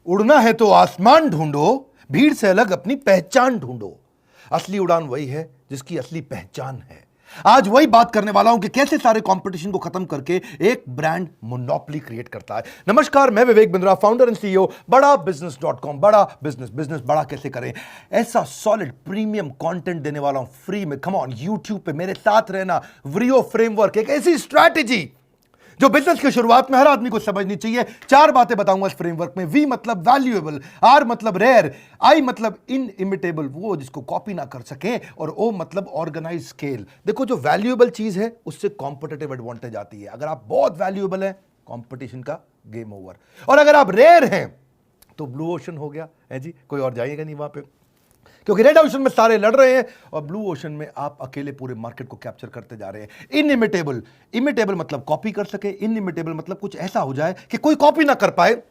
उड़ना है तो आसमान ढूंढो, भीड़ से अलग अपनी पहचान ढूंढो। असली उड़ान वही है जिसकी असली पहचान है। आज वही बात करने वाला हूं कि कैसे सारे कंपटीशन को खत्म करके एक ब्रांड मोनोपोली क्रिएट करता है। नमस्कार, मैं Vivek Bindra, founder and CEO बड़ा बिजनेस.com। बड़ा बिजनेस बड़ा कैसे करें, ऐसा सॉलिड प्रीमियम कंटेंट देने वाला हूं फ्री में। कम ऑन, यूट्यूब पे मेरे साथ रहना। व्रियो फ्रेमवर्क, एक ऐसी स्ट्रैटेजी जो बिजनेस की शुरुआत में हर आदमी को समझनी चाहिए। 4 बातें बताऊंगा इस फ्रेमवर्क में। वी मतलब वैल्यूएबल, आर मतलब रेयर, आई मतलब इनइमिटेबल, वो जिसको कॉपी ना कर सके, और ओ मतलब ऑर्गेनाइज स्केल। देखो, जो वैल्यूएबल चीज है उससे कॉम्पिटिटिव एडवांटेज आती है। अगर आप बहुत वैल्यूएबल हैं, कंपटीशन का गेम ओवर। और अगर आप रेयर हैं तो ब्लू ओशन हो गया है जी, कोई और जाएगा नहीं वहां पे, क्योंकि रेड ओशन में सारे लड़ रहे हैं और ब्लू ओशन में आप अकेले पूरे मार्केट को कैप्चर करते जा रहे हैं। इनइमिटेबल, इमिटेबल मतलब कॉपी कर सके, इनइमिटेबल मतलब कुछ ऐसा हो जाए कि कोई कॉपी ना कर पाए,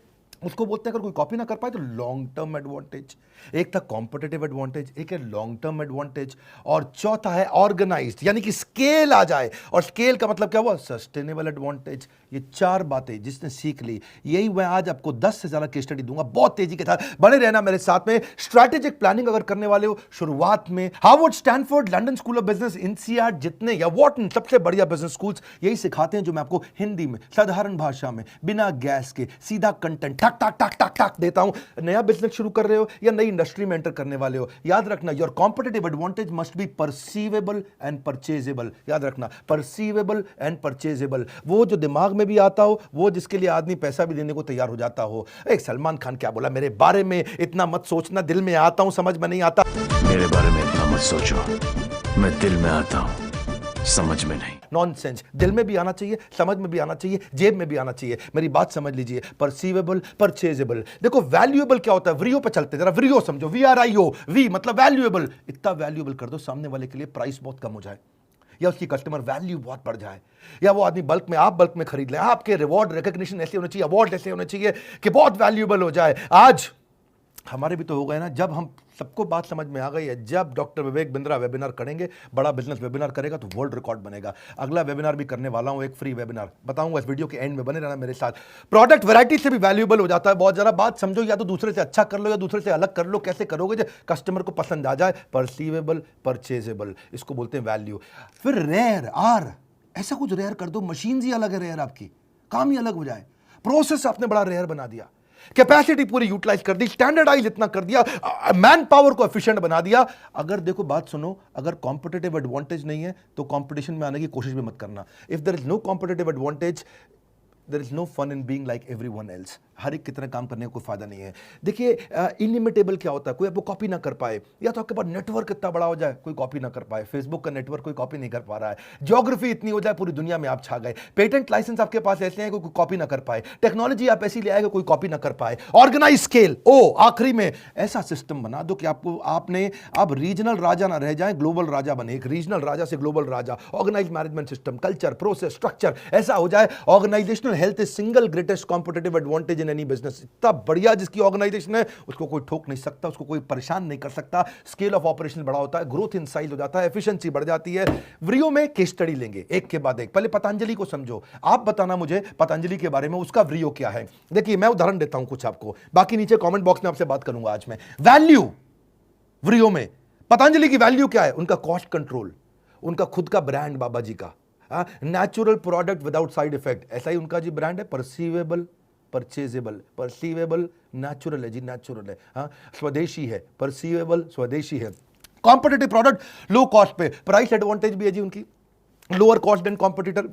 उसको बोलते हैं। अगर कोई कॉपी ना कर पाए तो लॉन्ग टर्म एडवांटेज। एक था कॉम्पिटिटिव एडवांटेज, एक है लॉन्ग टर्म एडवांटेज, और चौथा है ऑर्गेनाइज्ड, यानी कि स्केल आ जाए। और स्केल का मतलब क्या हुआ? Sustainable advantage. ये 4 बातें जिसने सीख ली, यही मैं आज आपको 10 से ज्यादा केस स्टडी दूंगा। बहुत तेजी के साथ बने रहना मेरे साथ में। स्ट्रैटेजिक प्लानिंग अगर करने वाले हो, शुरुआत में Harvard, Stanford, London school of business, INSEAD, जितने या वॉटन सबसे बढ़िया बिजनेस स्कूल्स यही सिखाते हैं, जो मैं आपको हिंदी में साधारण भाषा में बिना गैस के सीधा कंटेंट टक टक टक टक टक देता हूं। नया बिजनेस शुरू कर रहे हो या नई इंडस्ट्री में एंटर करने वाले हो, याद रखना, your competitive advantage must be perceivable and purchasable. याद रखना, परसीवेबल एंड परचेजेबल, वो जो दिमाग में भी आता हो, वो जिसके लिए आदमी पैसा भी देने को तैयार हो जाता हो। एक सलमान खान क्या बोला मेरे बारे में, इतना मत सोचना, दिल में आता हूं, समझ में नहीं आता। मेरे बारे में इतना मत सोचो, मैं दिल में आता हूं, समझ में नहीं। नॉनसेंस, दिल में भी आना चाहिए, समझ में भी आना चाहिए, जेब में भी आना चाहिए। मेरी बात समझ लीजिए, परसीवेबल, परचेजेबल। देखो, वैल्यूएबल क्या होता है? व्रियो पे चलते, जरा व्रियो समझो, VRIO, वी मतलब वैल्यूएबल। इतना वैल्यूएबल कर दो सामने वाले के लिए प्राइस बहुत कम हो जाए, या उसकी कस्टमर वैल्यू बहुत बढ़ जाए, या वो आदमी बल्क में, आप बल्क में खरीद ले। आपके रिवॉर्ड रिकॉग्निशन ऐसे होने चाहिए, अवार्ड ऐसे होने चाहिए कि बहुत वैल्यूएबल हो जाए। आज हमारे भी तो हो गए ना, जब हम सबको बात समझ में आ गई है, जब डॉक्टर विवेक बिंद्रा वेबिनार करेंगे, बड़ा बिजनेस वेबिनार करेगा तो वर्ल्ड रिकॉर्ड बनेगा। अगला वेबिनार भी करने वाला हूं, एक फ्री वेबिनार बताऊंगा, इस वीडियो के एंड में बने रहना मेरे साथ। प्रोडक्ट वैरायटी से भी वैल्यूएबल हो जाता है बहुत ज़्यादा। बात समझो, या तो दूसरे से अच्छा कर लो या दूसरे से अलग कर लो। कैसे करोगे जो कस्टमर को पसंद आ जाए? परसीवेबल, परचेजेबल, इसको बोलते हैं वैल्यू। फिर रेयर, आर, ऐसा कुछ रेयर कर दो, मशीन ही अलग है रेयर, आपकी काम ही अलग हो जाए। प्रोसेस आपने बड़ा रेयर बना दिया, कैपेसिटी पूरी यूटिलाइज कर दी, स्टैंडर्डाइज इतना कर दिया, मैन पावर को एफिशिएंट बना दिया। अगर देखो, बात सुनो, अगर कॉम्पिटिटिव एडवांटेज नहीं है तो कंपटीशन में आने की कोशिश भी मत करना। If there is no competitive advantage, there is no fun in being like everyone else. हर एक की तरह काम करने का कोई फायदा नहीं है। देखिए, इनलिमिटेबल क्या होता है? कोई आपको कॉपी ना कर पाए, या तो आपके पास नेटवर्क इतना बड़ा हो जाए कोई कॉपी ना कर पाए। फेसबुक का नेटवर्क कोई कॉपी नहीं कर पा रहा है। ज्योग्राफी इतनी हो जाए पूरी दुनिया में आप छा गए। पेटेंट लाइसेंस आपके पास ऐसे हैं कोई कॉपी ना कर पाए। टेक्नोलॉजी आप ऐसी ले आए कोई कॉपी ना कर पाए। ऑर्गेनाइज स्केल, ओ आखिरी में ऐसा सिस्टम बना दो कि आप रीजनल राजा ना रह जाए, ग्लोबल राजा बने। एक रीजनल राजा से ग्लोबल राजा। Organize management system, culture, process, structure ऐसा हो जाए। Organizational health is single greatest competitive advantage in any business. इतना बढ़िया जिसकी ऑर्गेनाइजेशन है, उसको कोई ठोक नहीं सकता, उसको कोई परेशान नहीं कर सकता। स्केल ऑफ ऑपरेशन बड़ा होता है, ग्रोथ इन साइज हो जाता है, एफिशिएंसी बढ़ जाती है। व्रियो में केस स्टडी लेंगे एक के बाद एक। पहले पतंजलि को समझो, आप बताना मुझे पतंजलि के बारे में, उसका व्रियो क्या है। देखिए, मैं उदाहरण देता हूं कुछ आपको, बाकी नीचे कमेंट बॉक्स में आपसे बात करूंगा आज मैं। वैल्यू व्रियो में पतंजलि की वैल्यू क्या है? उनका कॉस्ट कंट्रोल, उनका खुद का ब्रांड बाबा जी का, natural product without side effect, ऐसा ही उनका जी ब्रांड है। परसीवेबल, परचेजेबल, परसीवेबल नेचुरल है जी, नेचुरल है। हाँ, स्वदेशी है, परसीवेबल स्वदेशी है। कॉम्पिटिटिव प्रोडक्ट, लो कॉस्ट पे, प्राइस एडवांटेज भी है जी उनकी, लोअर कॉस्ट देन कॉम्पिटिटर।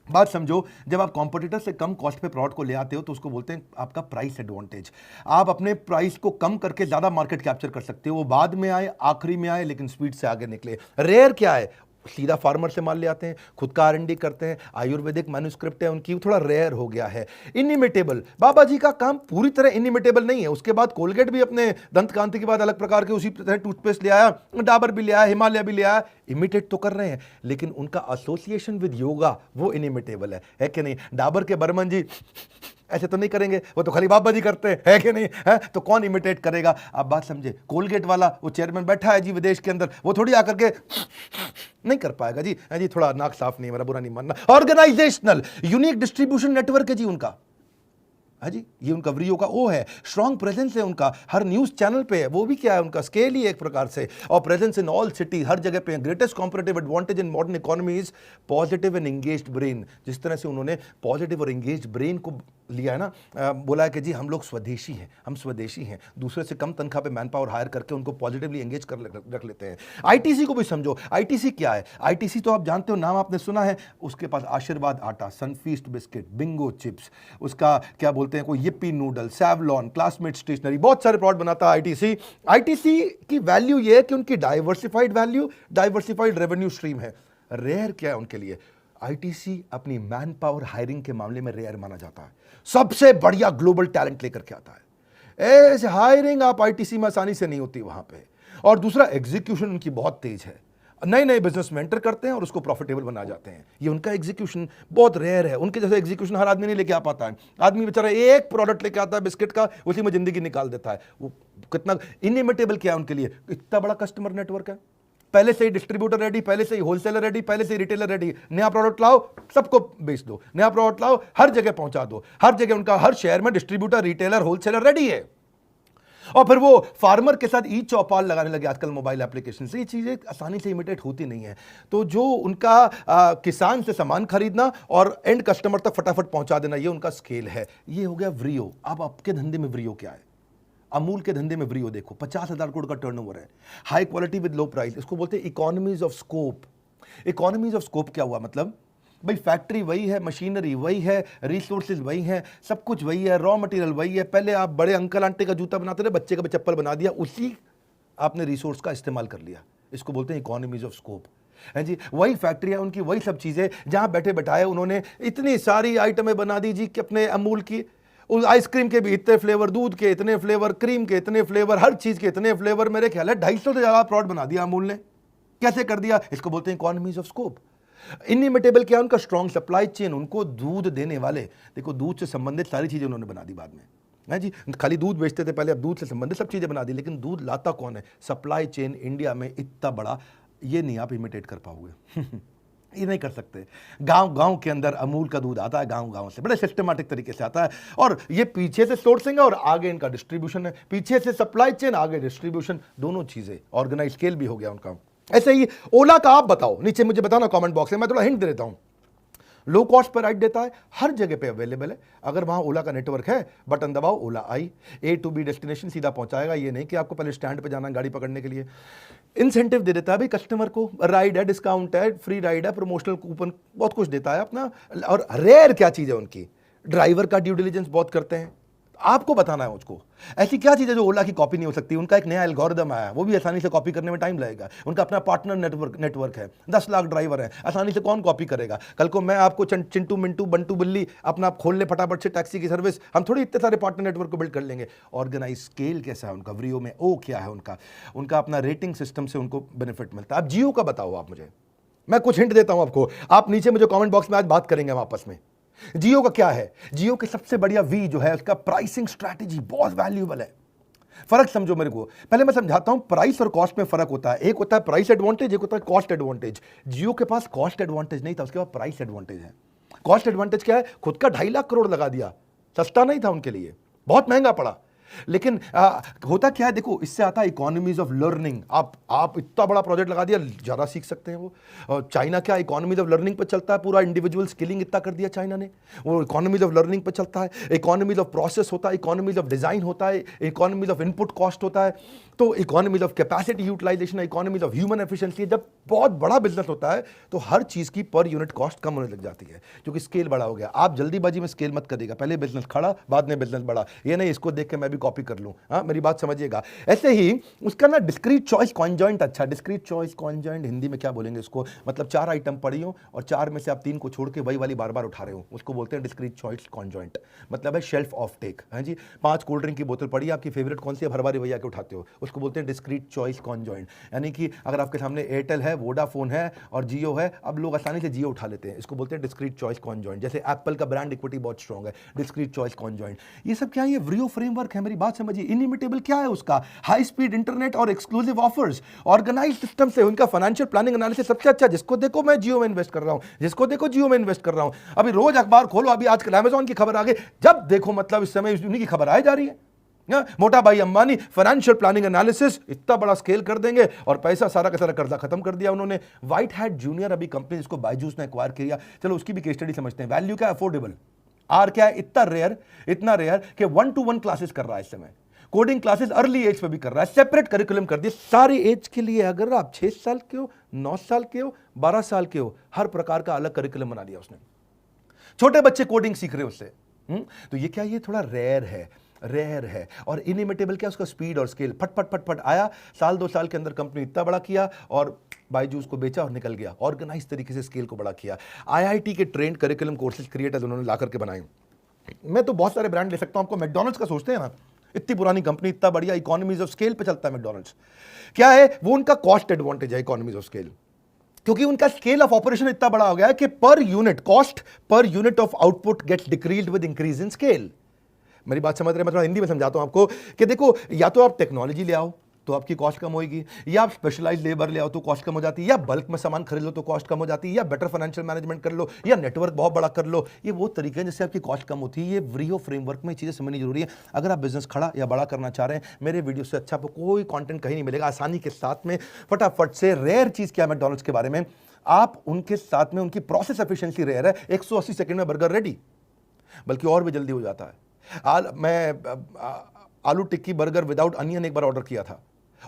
बात समझो, जब आप कॉम्पिटिटर से कम कॉस्ट पे प्रोडक्ट को ले आते हो तो उसको बोलते हैं आपका प्राइस एडवांटेज। आप अपने प्राइस को कम करके ज्यादा मार्केट कैप्चर कर सकते हो। वो बाद में आए, आखिरी में आए, लेकिन स्पीड से आगे निकले। रेयर क्या है? सीधा फार्मर से माल ले आते हैं, खुद का R&D करते हैं, आयुर्वेदिक मैन्युस्क्रिप्ट है उनकी, थोड़ा रेयर हो गया है। इनइमिटेबल, बाबा जी का काम पूरी तरह इनइमिटेबल नहीं है। उसके बाद कोलगेट भी अपने दंत कांति के बाद अलग प्रकार के उसी तरह टूथपेस्ट ले आया, डाबर भी ले आया, हिमालय भी ले आया। इमिटेट तो कर रहे हैं, लेकिन उनका एसोसिएशन विद योगा वो इनइमिटेबल है कि नहीं? डाबर के बर्मन जी ऐसे तो नहीं करेंगे, वो तो खाली बाबा जी करते हैं, है कि नहीं? है तो कौन इमिटेट करेगा? आप बात समझे। कोलगेट वाला वो चेयरमैन बैठा है जी विदेश के अंदर, वो थोड़ी आकर के नहीं कर पाएगा जी। है जी, थोड़ा नाक साफ नहीं, मेरा बुरा नहीं मानना। ऑर्गेनाइजेशनल यूनिक डिस्ट्रीब्यूशन नेटवर्क है जी उनका। हाँ जी, ये उनका व्रियो का ओ है, स्ट्रॉन्ग प्रेजेंस है उनका, हर न्यूज़ चैनल पे है, वो भी क्या है उनका स्केल ही एक प्रकार से, और प्रेजेंस इन ऑल सिटी, हर जगह पे। Greatest competitive advantage in modern economy is positive and engaged brain. जिस तरह से उन्होंने पॉजिटिव और एंगेज्ड ब्रेन को लिया है ना, बोला है कि जी हम लोग स्वदेशी हैं, हम स्वदेशी हैं, दूसरे से कम तनख्वाह पे मैन पावर हायर करके उनको पॉजिटिवली एंगेज कर रख लेते हैं। आईटीसी को भी समझो, आईटीसी क्या है? आईटीसी तो आप जानते हो, नाम आपने सुना है, उसके पास आशीर्वाद आटा, सनफीस्ट बिस्किट, बिंगो चिप्स, उसका क्या बोलते हैं कोई yippee noodle, Savlon, classmate stationery, बहुत सारे प्रोडक्ट बनाता है आईटीसी। आईटीसी की वैल्यू ये है कि उनकी diversified value, diversified revenue stream है। रेयर क्या है उनके लिए? आईटीसी अपनी मैन पावर हायरिंग के मामले में रेयर माना जाता है, सबसे बढ़िया ग्लोबल टैलेंट लेकर के आता है। ऐसे हायरिंग आप आईटीसी में आसानी से नहीं होती वहां पे। और दूसरा, एग्जीक्यूशन उनकी बहुत तेज है, नए नए बिजनेस में एंटर करते हैं और उसको प्रॉफिटेबल बना जाते हैं। ये उनका एग्जीक्यूशन बहुत रेयर है, उनके जैसे एग्जीक्यूशन हर आदमी नहीं लेके आ पाता है। आदमी बेचारा एक प्रोडक्ट लेके आता है बिस्किट का, उसी में जिंदगी निकाल देता है। वो कितना इनइमिटेबल क्या है उनके लिए, इतना बड़ा कस्टमर नेटवर्क है, पहले से ही डिस्ट्रीब्यूटर रेडी, पहले से ही होलसेलर रेडी, पहले से ही रिटेलर रेडी। नया प्रोडक्ट लाओ, सबको बेच दो, नया प्रोडक्ट लाओ, हर जगह पहुंचा दो, हर जगह उनका हर शहर में डिस्ट्रीब्यूटर, रिटेलर, होलसेलर रेडी है। और फिर वो फार्मर के साथ ई चौपाल लगाने लगे आजकल मोबाइल एप्लीकेशन से। ये चीजें आसानी से इमिटेट होती नहीं है। तो जो उनका किसान से सामान खरीदना और एंड कस्टमर तक फटाफट पहुंचा देना, ये उनका स्केल है। ये हो गया व्रियो। अब आपके धंधे में व्रियो क्या है? अमूल के धंधे में व्रियो देखो, 50,000 करोड़ का टर्नओवर है, high quality with low price. इसको बोलते हैं economies of scope. Economies of scope क्या हुआ? मतलब भाई फैक्ट्री वही है, मशीनरी वही है, रिसोर्सेज वही है, सब कुछ वही है, रॉ मटेरियल वही है। पहले आप बड़े अंकल आंटी का जूता बनाते थे, बच्चे का भी चप्पल बना दिया, उसी आपने रिसोर्स का इस्तेमाल कर लिया। इसको बोलते हैं इकोनॉमीज ऑफ स्कोप, है जी। वही फैक्ट्रियां उनकी, वही सब चीजें, जहां बैठे बैठाए उन्होंने इतनी सारी आइटमें बना दी जी कि अपने अमूल की, उस आइसक्रीम के भी इतने फ्लेवर, दूध के इतने फ्लेवर, क्रीम के इतने फ्लेवर, हर चीज के इतने फ्लेवर। मेरे ख्याल है 250 से ज्यादा प्रोडक्ट बना दिया अमूल ने। कैसे कर दिया? इसको बोलते हैं इकोनॉमीज ऑफ स्कोप। इनइमिटेबल क्या? उनका स्ट्रॉन्ग सप्लाई चेन, उनको दूध देने वाले, देखो दूध से संबंधित सारी चीजें उन्होंने बना दी बाद में, है जी। खाली दूध बेचते थे पहले, अब दूध से संबंधित सब चीजें बना दी। लेकिन दूध लाता कौन है? सप्लाई चेन इंडिया में इतना बड़ा, ये नहीं आप इमिटेट कर पाओगे। ये नहीं कर सकते। गांव गांव के अंदर अमूल का दूध आता है, गांव गांव से बड़े सिस्टमैटिक तरीके से आता है। और ये पीछे से सोर्सिंग है और आगे इनका डिस्ट्रीब्यूशन है। पीछे से सप्लाई चेन, आगे डिस्ट्रीब्यूशन, दोनों चीजें। ऑर्गेनाइज स्केल भी हो गया उनका। ऐसे ही ओला का आप बताओ, नीचे मुझे बताना कमेंट बॉक्स में, मैं थोड़ा हिंट दे देता हूं। लो कॉस्ट पर राइड देता है, हर जगह पे अवेलेबल है। अगर वहां ओला का नेटवर्क है, बटन दबाओ, ओला आई, ए टू बी डेस्टिनेशन सीधा पहुंचाएगा। ये नहीं कि आपको पहले स्टैंड पे जाना गाड़ी पकड़ने के लिए। इंसेंटिव दे देता है भाई कस्टमर को, राइड है, डिस्काउंट है, फ्री राइड है, प्रमोशनल कूपन, बहुत कुछ देता है अपना। और रेयर क्या चीज है उनकी? ड्राइवर का ड्यू डिलिजेंस बहुत करते हैं, आपको बताना है मुझको। ऐसी क्या चीज है जो ओला की कॉपी नहीं हो सकती? उनका एक नया एल्गोरिदम आया, वो भी आसानी से कॉपी करने में टाइम लगेगा। उनका अपना पार्टनर नेटवर्क है, 10 लाख ड्राइवर है, आसानी से कौन कॉपी करेगा? कल को मैं आपको चिंटू मिंटू बंटू बिल्ली अपना खोल ले फटाफट से टैक्सी की सर्विस, हम थोड़ी इतने सारे पार्टनर नेटवर्क को बिल्ड कर लेंगे। ऑर्गेनाइज स्केल कैसा है उनका? व्रियो में ओ क्या है उनका? उनका अपना रेटिंग सिस्टम से उनको बेनिफिट मिलता है। अब जियो का बताओ आप मुझे, मैं कुछ हिंट देता हूं आपको, आप नीचे मुझे कॉमेंट बॉक्स में आज बात करेंगे हम आपस में। जियो का क्या है? जियो की सबसे बढ़िया वी जो है, उसका प्राइसिंग स्ट्रैटेजी बहुत वैल्यूएबल है। फर्क समझो मेरे को, पहले मैं समझाता हूं। प्राइस और कॉस्ट में फर्क होता है। एक होता है प्राइस एडवांटेज, एक होता है कॉस्ट एडवांटेज। जियो के पास कॉस्ट एडवांटेज नहीं था, उसके पास प्राइस एडवांटेज है। कॉस्ट एडवांटेज क्या है? खुद का 2.5 लाख करोड़ लगा दिया, सस्ता नहीं था उनके लिए, बहुत महंगा पड़ा। लेकिन होता क्या है देखो, इससे आता है इकोनॉमीज ऑफ लर्निंग। आप इतना बड़ा प्रोजेक्ट लगा दिया, ज्यादा सीख सकते हैं वो। चाइना क्या इकोनॉमीज ऑफ लर्निंग पे चलता है, पूरा इंडिविजुअल स्किलिंग इतना कर दिया चाइना ने, वो इकोनॉमीज ऑफ लर्निंग पे चलता है। इकोनॉमीज ऑफ प्रोसेस होता है, इकोनॉमीज ऑफ डिजाइन होता है, इकोनॉमीज ऑफ इनपुट कॉस्ट होता है, तो economies of capacity utilization, economies of human efficiency. जब बहुत बड़ा बिजनेस होता है तो हर चीज की पर यूनिट कॉस्ट कम होने लग जाती है, क्योंकि स्केल बड़ा हो गया। आप जल्दीबाजी में स्केल मत करिएगा, पहले बिजनेस खड़ा बाद में बिजनेस बड़ा, ये नहीं इसको देख के मैं भी कॉपी कर लूं। मेरी बात समझिएगा। ऐसे ही उसका ना डिस्क्रीट चॉइस कॉन्जॉइंट, अच्छा डिस्क्रीट चॉइस कॉन्जॉइंट हिंदी में क्या बोलेंगे इसको? मतलब 4 आइटम पड़ी हो और 4 में से आप 3 को छोड़ के वही वाली बार बार उठा रहे हो, उसको बोलते हैं डिस्क्रीट चॉइस कॉन्जॉइंट। मतलब है शेल्फ ऑफ टेक, है जी। 5 कोल्ड ड्रिंक की बोतल पड़ी, आपकी फेवरेट कौन सी है? हर बार भैया के उठाते हो, उसको बोलते हैं डिस्क्रीट चॉइस कॉन्जॉइंट। यानी कि अगर आपके सामने एयरटेल है, वोडाफोन है और जियो है, अब लोग आसानी से जियो उठा लेते हैं, इसको बोलते हैं डिस्क्रीट चॉइस कॉन्जॉइंट। जैसे एप्पल का ब्रांड इक्विटी बहुत स्ट्रॉन्ग है, डिस्क्रीट चॉइस कॉन्जॉइंट। ये सब क्या है? ये व्रियो फ्रेमवर्क है मेरी बात समझिए, इनिमिटेबल क्या है उसका? हाई स्पीड इंटरनेट और एक्सक्लूसिव ऑफर्स, ऑर्गेनाइज सिस्टम से उनका फाइनेंशियल प्लानिंग एनालिसिस सबसे अच्छा। जिसको देखो मैं जियो में इन्वेस्ट कर रहा हूं, जिसको देखो जियो में इन्वेस्ट कर रहा हूं। अभी रोज अखबार खोलो, अभी आजकल अमेजॉन की खबर आ गई, जब देखो मतलब इस समय उन्हीं की खबर आ जा रही है। मोटा भाई अंबानी फाइनेंशियल प्लानिंग एनालिसिस इतना बड़ा स्केल कर देंगे और पैसा सारा का सारा कर्जा खत्म कर दिया उन्होंने। व्हाइट हैट जूनियर अभी कंपनी जिसको बायजूस ने एक्वायर किया, चलो उसकी भी केस स्टडी समझते हैं। वैल्यू क्या? अफोर्डेबल। आर क्या है? इतना रेयर कि 1-to-1 क्लासेस कर रहा है इस समय, कोडिंग क्लासेस अर्ली एज पे भी कर रहा है, सेपरेट करिकुलम कर दिया सारी एज के लिए। अगर आप 6 साल के हो, 9 साल के हो, 12 साल के हो, हर प्रकार का अलग करिकुलम बना दिया उसने। छोटे बच्चे कोडिंग सीख रहे उससे। तो ये क्या? ये थोड़ा रेयर है। और इनिमिटेबल क्या? उसका स्पीड और स्केल। फट फट फट फट आया, साल 2 साल के अंदर कंपनी इतना बड़ा किया और बायजूस को बेचा और निकल गया। ऑर्गेनाइज तरीके से स्केल को बड़ा किया। आईआईटी के ट्रेंड करिकुलम कोर्सेज क्रिएटर्स उन्होंने ला करके बनाए। मैं तो बहुत सारे ब्रांड ले सकता हूं आपको। मैकडॉनल्ड्स का सोचते हैं ना, इतनी पुरानी कंपनी, इतना बढ़िया, इकोनॉमीज ऑफ स्केल पे चलता है मैकडॉनल्ड्स। क्या है वो? उनका कॉस्ट एडवांटेज है, इकोनॉमीज ऑफ स्केल, क्योंकि उनका स्केल ऑफ ऑपरेशन इतना बड़ा हो गया है कि per unit cost, per unit of output gets decreased with increase in scale. मेरी बात समझ रहे हैं? मैं थोड़ा हिंदी में समझाता हूं आपको कि देखो, या तो आप टेक्नोलॉजी ले आओ तो आपकी कॉस्ट कम होगी, या आप स्पेशलाइज लेबर ले आओ तो कॉस्ट कम हो जाती है, या बल्क में सामान खरीद लो तो कॉस्ट कम हो जाती है, या बेटर फाइनेंशियल मैनेजमेंट कर लो, या नेटवर्क बहुत बड़ा कर लो। ये वो तरीके हैं जिससे आपकी कॉस्ट कम होती है। ये व्रियो फ्रेमवर्क में चीज़ें समझनी जरूरी है। अगर आप बिजनेस खड़ा या बड़ा करना चाह रहे हैं, मेरे वीडियो से अच्छा आपको कोई कंटेंट कहीं नहीं मिलेगा। आसानी के साथ में फटाफट से रेयर चीज़ क्या है मैकडॉनल्ड्स के बारे में, आप उनके साथ में उनकी प्रोसेस एफिशिएंसी रेयर है। 180 सेकंड में बर्गर रेडी, बल्कि और भी जल्दी हो जाता है। मैं आलू टिक्की बर्गर विदाउट अनियन एक बार ऑर्डर किया था,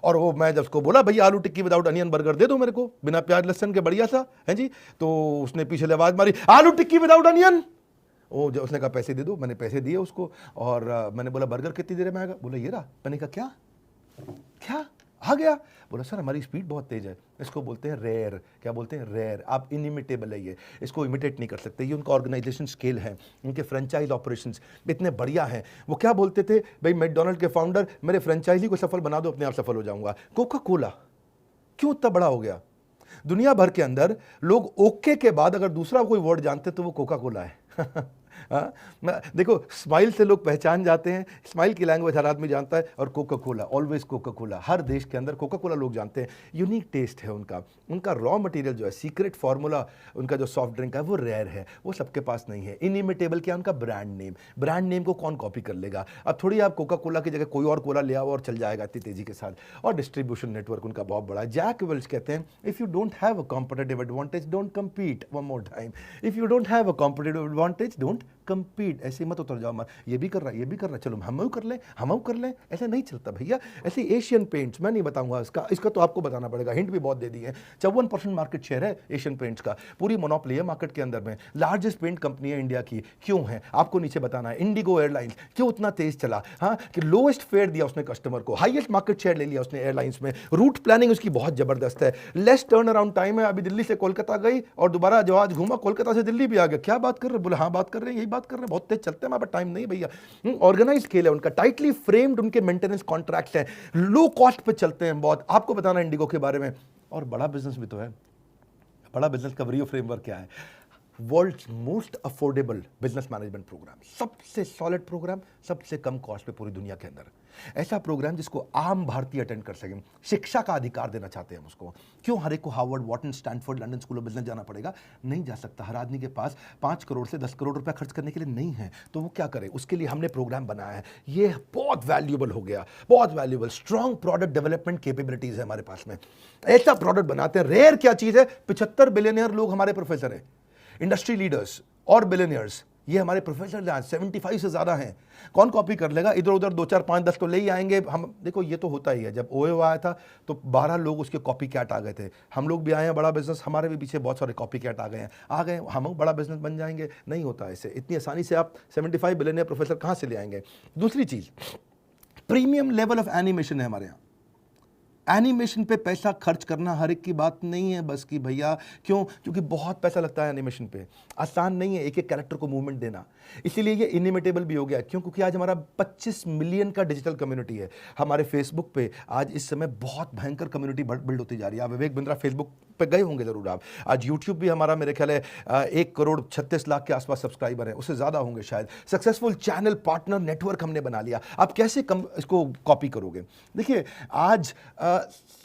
और वो मैं जब उसको बोला भैया आलू टिक्की विदाउट अनियन बर्गर दे दो मेरे को, बिना प्याज लहसुन के, बढ़िया सा है जी, तो उसने पीछे से आवाज मारी, आलू टिक्की विदाउट अनियन। वो जब उसने कहा पैसे दे दो, मैंने पैसे दिए उसको, और मैंने बोला बर्गर कितनी देर में आएगा? बोला ये रहा। मैंने कहा क्या क्या आ गया? बोला सर हमारी स्पीड बहुत तेज है। इसको बोलते हैं रेयर। क्या बोलते हैं? रेयर। आप इनिमिटेबल है, ये इसको इमिटेट नहीं कर सकते। ये उनका ऑर्गेनाइजेशन स्केल है, उनके फ्रेंचाइज ऑपरेशंस इतने बढ़िया हैं। वो क्या बोलते थे भाई मैकडॉनल्ड के फाउंडर, मेरे फ्रेंचाइजी को सफल बना दो, अपने आप सफल हो जाऊंगा। कोका कोला क्यों इतना बड़ा हो गया? दुनिया भर के अंदर लोग ओके के बाद अगर दूसरा कोई वर्ड जानते तो वो कोका कोला है। देखो, स्माइल से लोग पहचान जाते हैं, स्माइल की लैंग्वेज हर आदमी जानता है, और Coca Cola, always Coca Cola, हर देश के अंदर कोका कोला लोग जानते हैं। यूनिक टेस्ट है उनका रॉ मटेरियल जो है, सीक्रेट फार्मूला, उनका जो सॉफ्ट ड्रिंक है वो रेयर है, वो सबके पास नहीं है। इनिमिटेबल क्या? उनका ब्रांड नेम को कौन कॉपी कर लेगा? अब थोड़ी आप कोका कोला की जगह कोई और कोला ले आओ और चल जाएगा इतनी तेजी के साथ। और डिस्ट्रीब्यूशन नेटवर्क उनका बहुत बड़ा है। जैक वेल्च कहते हैं, if you don't have a competitive advantage don't compete. One more time, if you don't have a competitive advantage don't compete. ऐसे मत उतर जाओ, ये भी कर रहा है, चलो हम कर लें, ऐसे नहीं चलता भैया। ऐसे एशियन पेंट्स, मैं नहीं बताऊंगा इसका तो आपको बताना पड़ेगा, हिंट भी बहुत दे दी है। 54% मार्केट शेयर है एशियन पेंट्स का, पूरी मोनोपोली है मार्केट के अंदर में। लार्जेस्ट पेंट कंपनी है इंडिया की। क्यों है आपको नीचे बताना है। इंडिगो एयरलाइंस क्यों उतना तेज चला? हाँ, कि लोएस्ट फेयर दिया उसने कस्टमर को, हाईएस्ट मार्केट शेयर ले लिया उसने एयरलाइंस में। रूट प्लानिंग उसकी बहुत जबरदस्त है, लेस टर्न अराउंड टाइम है। अभी दिल्ली से कोलकाता गई और दोबारा जहाज घूमा, कोलकाता से दिल्ली भी आ गया। क्या बात कर रहे? बोले हाँ बात कर रहे हैं, यही बात कर रहे हैं, बहुत तेज चलते हैं, हमारे पास टाइम नहीं भैया। ऑर्गेनाइज खेल है उनका, टाइटली फ्रेम्ड उनके मेंटेनेंस कॉन्ट्रैक्ट्स हैं, लो कॉस्ट पे चलते हैं बहुत। आपको बताना इंडिगो के बारे में। और बड़ा बिजनेस भी तो है। बड़ा बिजनेस का व्रियो फ्रेमवर्क क्या है? World's most affordable business management program, सबसे सॉलिड प्रोग्राम, सबसे कम कॉस्ट पे पूरी दुनिया के अंदर। ऐसा प्रोग्राम जिसको आम भारतीय अटेंड कर सकें। शिक्षा का अधिकार देना चाहते हैं हम उसको। क्यों हर एक को Harvard, Wharton, Stanford, London school of business जाना पड़ेगा? नहीं जा सकता। हर आदमी के पास 5 करोड़ से 10 करोड़ रुपया खर्च करने के लिए नहीं है, तो वो क्या करे? उसके लिए हमने प्रोग्राम बनाया है। ये बहुत वैल्यूएबल हो गया, बहुत valuable. Strong product development capabilities है हमारे पास में। ऐसा प्रोडक्ट बनाते हैं। रेयर क्या चीज है? 75 बिलियनियर लोग हमारे प्रोफेसर हैं, इंडस्ट्री लीडर्स और बिलियनियर्स, ये हमारे प्रोफेसर हैं। 75 से ज्यादा हैं। कौन कॉपी कर लेगा? इधर उधर 2 4 5 10 तो ले ही आएंगे हम। देखो ये तो होता ही है। जब ओयो आया था तो 12 लोग उसके कॉपी कैट आ गए थे। हम लोग भी आए हैं, बड़ा बिजनेस, हमारे भी पीछे बहुत सारे कॉपी कैट आ गए, हम बड़ा बिजनेस बन जाएंगे। नहीं होता ऐसे, इतनी आसानी से आप 75 बिलियनियर प्रोफेसर कहां से ले आएंगे? दूसरी चीज, प्रीमियम लेवल ऑफ एनिमेशन है हमारे यहाँ। एनिमेशन पे पैसा खर्च करना हर एक की बात नहीं है बस की भैया। क्यों? क्योंकि बहुत पैसा लगता है एनिमेशन पे, आसान नहीं है एक एक कैरेक्टर को मूवमेंट देना। इसीलिए ये इनिमिटेबल भी हो गया। क्यों? क्योंकि आज हमारा 25 मिलियन का डिजिटल कम्युनिटी है। हमारे फेसबुक पे आज इस समय बहुत भयंकर कम्युनिटी बिल्ड होती जा रही है। आप विवेक बिंद्रा फेसबुक पे गए होंगे ज़रूर आप। आज यूट्यूब भी हमारा मेरे ख्याल है 1,36,00,000 के आसपास सब्सक्राइबर हैं, उससे ज़्यादा होंगे शायद। सक्सेसफुल चैनल पार्टनर नेटवर्क हमने बना लिया। आप कैसे इसको कॉपी करोगे? देखिए आज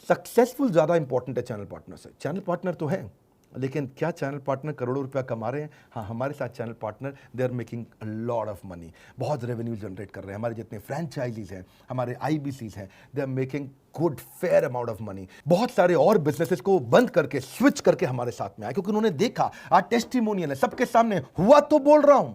सक्सेसफुल ज़्यादा इंपॉर्टेंट है चैनल पार्टनर से। चैनल पार्टनर तो है, लेकिन क्या चैनल पार्टनर करोड़ों रुपया कमा रहे हैं? हाँ, हमारे साथ channel partner they are making a lot of money, बहुत रेवेन्यू जनरेट कर रहे हैं। हमारे जितने फ्रेंचाइजीज हैं, हमारे IBCs हैं, they are making good fair amount of money. बहुत सारे और बिजनेसेस को बंद करके स्विच करके हमारे साथ में आए, क्योंकि उन्होंने देखा आज टेस्टिमोनियल है सबके सामने, हुआ तो बोल रहा हूं,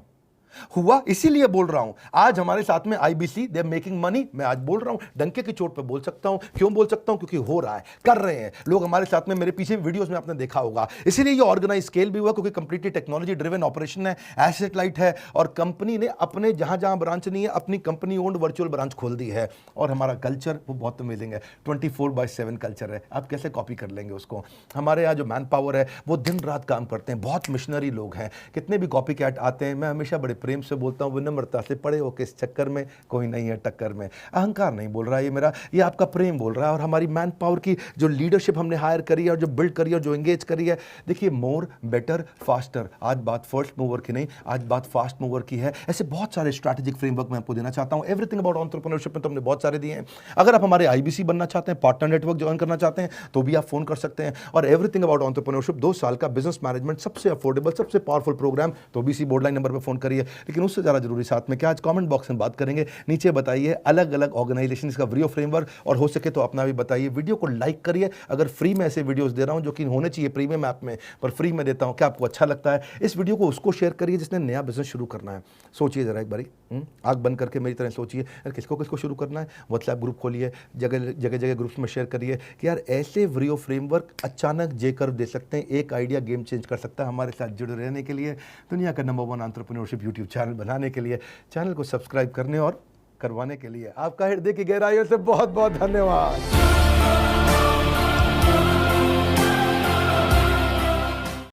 हुआ इसीलिए बोल रहा हूं। आज हमारे साथ में IBC they are making money, मैं आज बोल रहा हूं, डंके की चोट पे बोल सकता हूं। क्यों बोल सकता हूं? क्योंकि हो रहा है, कर रहे हैं लोग हमारे साथ में। मेरे पीछे वीडियोस में आपने देखा होगा, इसीलिए ये ऑर्गेनाइज स्केल भी हुआ, क्योंकि कंप्लीटली टेक्नोलॉजी ड्रिवन ऑपरेशन है, एसेट लाइट है, और कंपनी ने अपने जहां जहां ब्रांच नहीं है अपनी कंपनी ओन्ड वर्चुअल ब्रांच खोल दी है। और हमारा कल्चर वो बहुत अमेजिंग है, 24/7 कल्चर है। आप कैसे कॉपी कर लेंगे उसको? हमारे यहाँ जो मैन पावर है वो दिन रात काम करते हैं, बहुत मिशनरी लोग हैं। कितने भी कॉपी कैट आते हैं, मैं हमेशा बड़े प्रेम से बोलता हूँ, विनम्रता से, पड़े हो किस चक्कर में, कोई नहीं है टक्कर में। अहंकार नहीं बोल रहा है ये मेरा, ये आपका प्रेम बोल रहा है। और हमारी मैन पावर की जो लीडरशिप हमने हायर करी है और जो बिल्ड करी है और जो एंगेज करी है, देखिए मोर बेटर फास्टर। आज बात फर्स्ट मूवर की नहीं, आज बात फास्ट मूवर की है। ऐसे बहुत सारे स्ट्रैटेजिक फ्रेमवर्क मैं आपको देना चाहता हूँ। एवरीथिंग अबाउट एंटरप्रेन्योरशिप में तो हमने बहुत सारे दिए हैं। अगर आप हमारे IBC बनना चाहते हैं, पार्टनर नेटवर्क ज्वाइन करना चाहते हैं, तो भी आप फोन कर सकते हैं। और एवरीथिंग अबाउट एंटरप्रेन्योरशिप 2 साल का बिजनेस मैनेजमेंट, सबसे अफोर्डेबल, सबसे पावरफुल प्रोग्राम, तो BC बोर्ड लाइन नंबर पर फोन करिए। लेकिन उससे ज़्यादा जरूरी साथ में क्या, आज कमेंट बॉक्स में बात करेंगे, नीचे बताइए अलग अलग ऑर्गेनाइजेशन का व्रियो फ्रेमवर्क, और हो सके तो अपना भी बताइए। वीडियो को लाइक करिए। अगर फ्री में ऐसे वीडियोस दे रहा हूं जो कि होने चाहिए प्रीमियम ऐप में, पर फ्री में देता हूं, क्या आपको अच्छा लगता है? इस वीडियो को उसको शेयर करिए जिसने नया बिजनेस शुरू करना है। सोचिए जरा एक बारी, आंख बंद करके मेरी तरह सोचिए, यार किसको किसको शुरू करना है। व्हाट्सएप ग्रुप खोलिए, जगह जगह ग्रुप्स में शेयर करिए कि यार ऐसे व्रियो फ्रेमवर्क अचानक जे कर दे सकते हैं, एक आइडिया गेम चेंज कर सकता है। हमारे साथ जुड़े रहने के लिए, दुनिया का नंबर 1 एंटरप्रेन्योरशिप यूट्यूब चैनल बनाने के लिए, चैनल को सब्सक्राइब करने और करवाने के लिए आपका हृदय की गहराइयों से बहुत बहुत धन्यवाद।